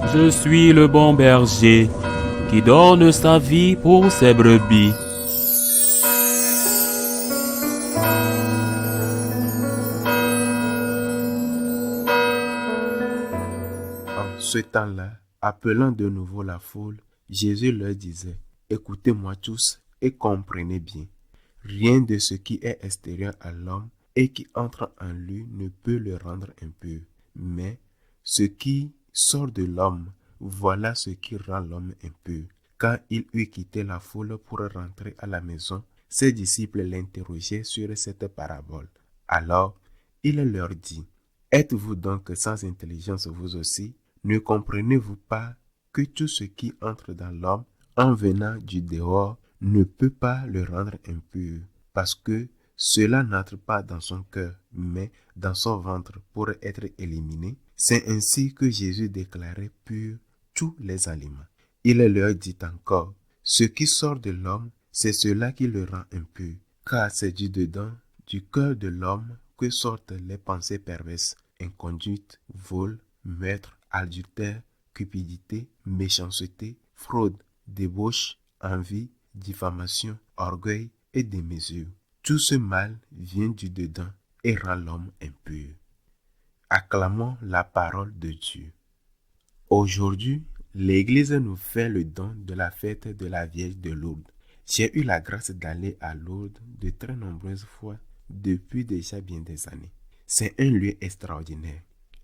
Je suis le bon berger qui donne sa vie pour ses brebis. En ce temps-là, appelant de nouveau la foule, Jésus leur disait, écoutez-moi tous et comprenez bien. Rien de ce qui est extérieur à l'homme et qui entre en lui ne peut le rendre impur. Mais ce qui sort de l'homme, voilà ce qui rend l'homme impur. Quand il eut quitté la foule pour rentrer à la maison, ses disciples l'interrogeaient sur cette parabole. Alors, il leur dit, êtes-vous donc sans intelligence vous aussi? Ne comprenez-vous pas que tout ce qui entre dans l'homme, en venant du dehors, ne peut pas le rendre impur, parce que cela n'entre pas dans son cœur, mais dans son ventre pour être éliminé? C'est ainsi que Jésus déclarait purs tous les aliments. Il leur dit encore, ce qui sort de l'homme, c'est cela qui le rend impur, car c'est du dedans, du cœur de l'homme, que sortent les pensées perverses, inconduite, vol, meurtre, adultère, cupidité, méchanceté, fraude, débauche, envie, diffamation, orgueil et démesure. Tout ce mal vient du dedans et rend l'homme impur. Acclamons la parole de Dieu. Aujourd'hui, l'Église nous fait le don de la fête de la Vierge de Lourdes. J'ai eu la grâce d'aller à Lourdes de très nombreuses fois depuis déjà bien des années. C'est un lieu extraordinaire.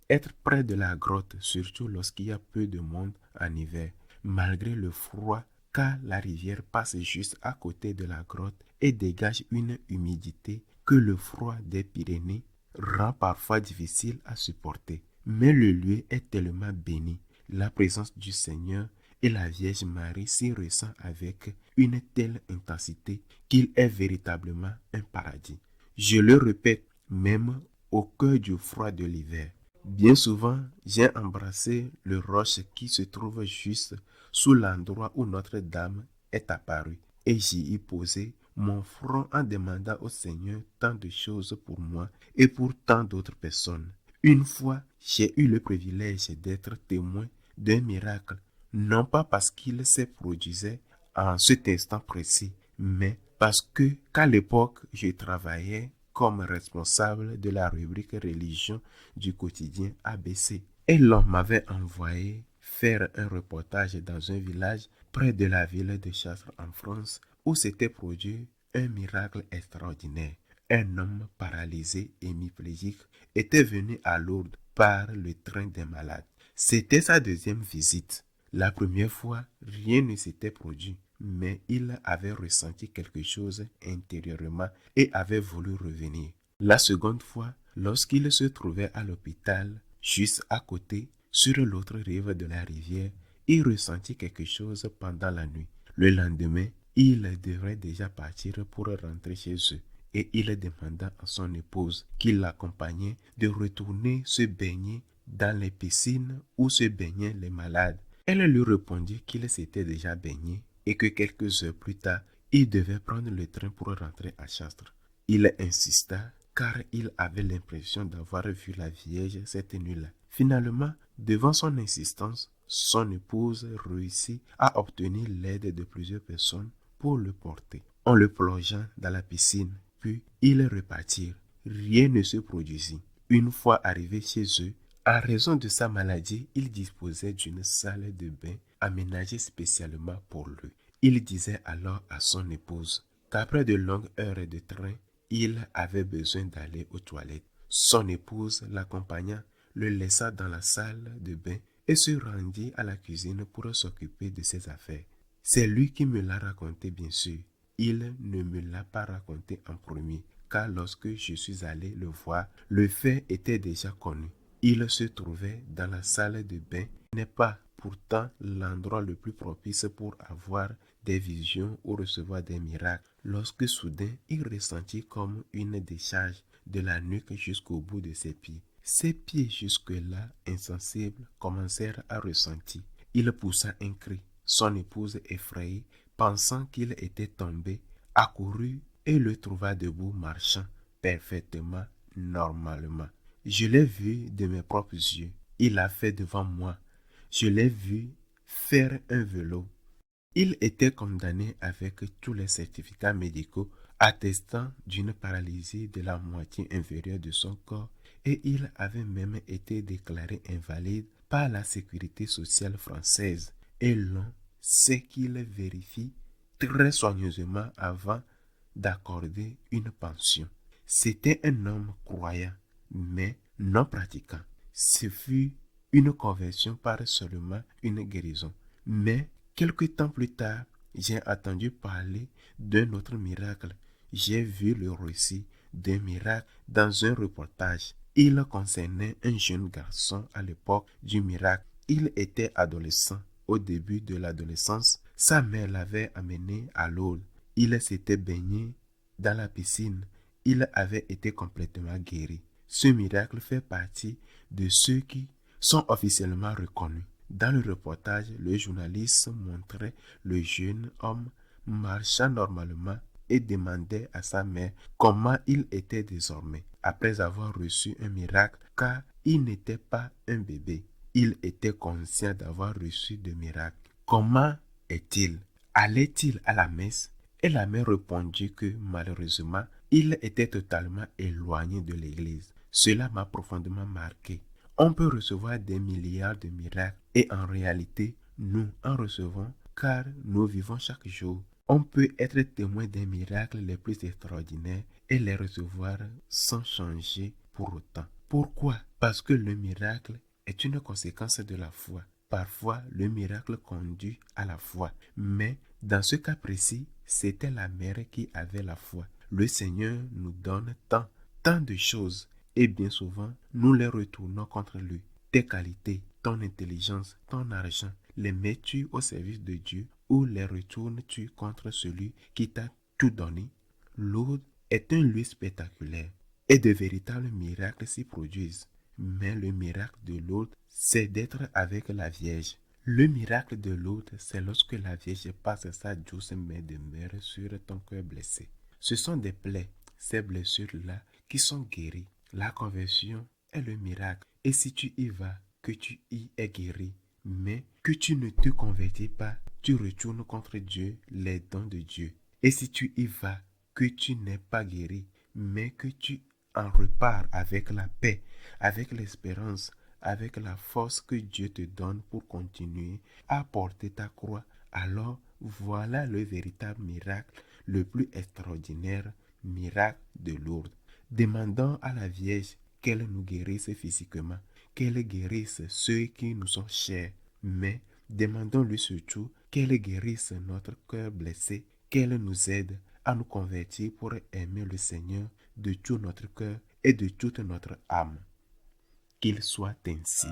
Être près de la grotte, surtout lorsqu'il y a peu de monde en hiver, malgré le froid, car la rivière passe juste à côté de la grotte et dégage une humidité que le froid des Pyrénées rend parfois difficile à supporter. Mais le lieu est tellement béni, la présence du Seigneur et la Vierge Marie s'y ressent avec une telle intensité qu'il est véritablement un paradis. Je le répète, même au cœur du froid de l'hiver. Bien souvent, j'ai embrassé le roche qui se trouve juste sous l'endroit où Notre-Dame est apparue et j'y ai posé mon front en demandant au Seigneur tant de choses pour moi et pour tant d'autres personnes. Une fois, j'ai eu le privilège d'être témoin d'un miracle, non pas parce qu'il s'est produisait en cet instant précis, mais parce qu'à l'époque, je travaillais comme responsable de la rubrique religion du quotidien ABC. Et l'on m'avait envoyé faire un reportage dans un village près de la ville de Chartres en France où s'était produit un miracle extraordinaire. Un homme paralysé et hémiplégique était venu à Lourdes par le train des malades. C'était sa deuxième visite. La première fois, rien ne s'était produit, mais il avait ressenti quelque chose intérieurement et avait voulu revenir. La seconde fois, lorsqu'il se trouvait à l'hôpital, juste à côté, sur l'autre rive de la rivière, il ressentit quelque chose pendant la nuit. Le lendemain, il devrait déjà partir pour rentrer chez eux. Et il demanda à son épouse qui l'accompagnait de retourner se baigner dans les piscines où se baignaient les malades. Elle lui répondit qu'il s'était déjà baigné et que quelques heures plus tard, il devait prendre le train pour rentrer à Chartres. Il insista car il avait l'impression d'avoir vu la Vierge cette nuit-là. Finalement, devant son insistance, son épouse réussit à obtenir l'aide de plusieurs personnes pour le porter. En le plongeant dans la piscine, puis ils repartirent. Rien ne se produisit. Une fois arrivé chez eux, à raison de sa maladie, il disposait d'une salle de bain aménagée spécialement pour lui. Il disait alors à son épouse qu'après de longues heures de train, il avait besoin d'aller aux toilettes. Son épouse l'accompagna, le laissa dans la salle de bain et se rendit à la cuisine pour s'occuper de ses affaires. C'est lui qui me l'a raconté, bien sûr. Il ne me l'a pas raconté en premier, car lorsque je suis allé le voir, le fait était déjà connu. Il se trouvait dans la salle de bain, n'est pas pourtant l'endroit le plus propice pour avoir des visions ou recevoir des miracles, lorsque soudain il ressentit comme une décharge de la nuque jusqu'au bout de ses pieds. Ses pieds jusque-là insensibles commencèrent à ressentir. Il poussa un cri. Son épouse effrayée, pensant qu'il était tombé, accourut et le trouva debout marchant parfaitement normalement. Je l'ai vu de mes propres yeux. Il l'a fait devant moi. Je l'ai vu faire un vélo. Il était condamné avec tous les certificats médicaux attestant d'une paralysie de la moitié inférieure de son corps et il avait même été déclaré invalide par la sécurité sociale française et l'on sait qu'il vérifie très soigneusement avant d'accorder une pension. C'était un homme croyant, mais non pratiquant. Ce fut une conversion par seulement une guérison. Mais quelque temps plus tard, j'ai entendu parler d'un autre miracle. J'ai vu le récit d'un miracle dans un reportage. Il concernait un jeune garçon à l'époque du miracle. Il était adolescent. Au début de l'adolescence, sa mère l'avait amené à l'eau. Il s'était baigné dans la piscine. Il avait été complètement guéri. Ce miracle fait partie de ceux qui sont officiellement reconnus. Dans le reportage, le journaliste montrait le jeune homme marchant normalement et demandait à sa mère comment il était désormais, après avoir reçu un miracle, car il n'était pas un bébé. Il était conscient d'avoir reçu de miracles. Comment est-il? Allait-il à la messe? Et la mère répondit que malheureusement, il était totalement éloigné de l'église. Cela m'a profondément marqué. On peut recevoir des milliards de miracles et en réalité, nous en recevons car nous vivons chaque jour. On peut être témoin des miracles les plus extraordinaires et les recevoir sans changer pour autant. Pourquoi? Parce que le miracle est une conséquence de la foi. Parfois, le miracle conduit à la foi. Mais dans ce cas précis, c'était la mère qui avait la foi. Le Seigneur nous donne tant de choses et bien souvent, nous les retournons contre lui. Tes qualités, ton intelligence, ton argent, les mets-tu au service de Dieu ou les retournes-tu contre celui qui t'a tout donné? Lourdes est un lieu spectaculaire et de véritables miracles s'y produisent. Mais le miracle de Lourdes, c'est d'être avec la Vierge. Le miracle de Lourdes, c'est lorsque la Vierge passe sa douce main de mère sur ton cœur blessé. Ce sont des plaies, ces blessures-là, qui sont guéries. La conversion est le miracle. Et si tu y vas, que tu y es guéri, mais que tu ne te convertis pas, tu retournes contre Dieu les dons de Dieu. Et si tu y vas, que tu n'es pas guéri, mais que tu en repars avec la paix, avec l'espérance, avec la force que Dieu te donne pour continuer à porter ta croix, alors voilà le véritable miracle, le plus extraordinaire miracle de Lourdes. Demandons à la Vierge qu'elle nous guérisse physiquement, qu'elle guérisse ceux qui nous sont chers, mais demandons-lui surtout qu'elle guérisse notre cœur blessé, qu'elle nous aide à nous convertir pour aimer le Seigneur de tout notre cœur et de toute notre âme. Qu'il soit ainsi.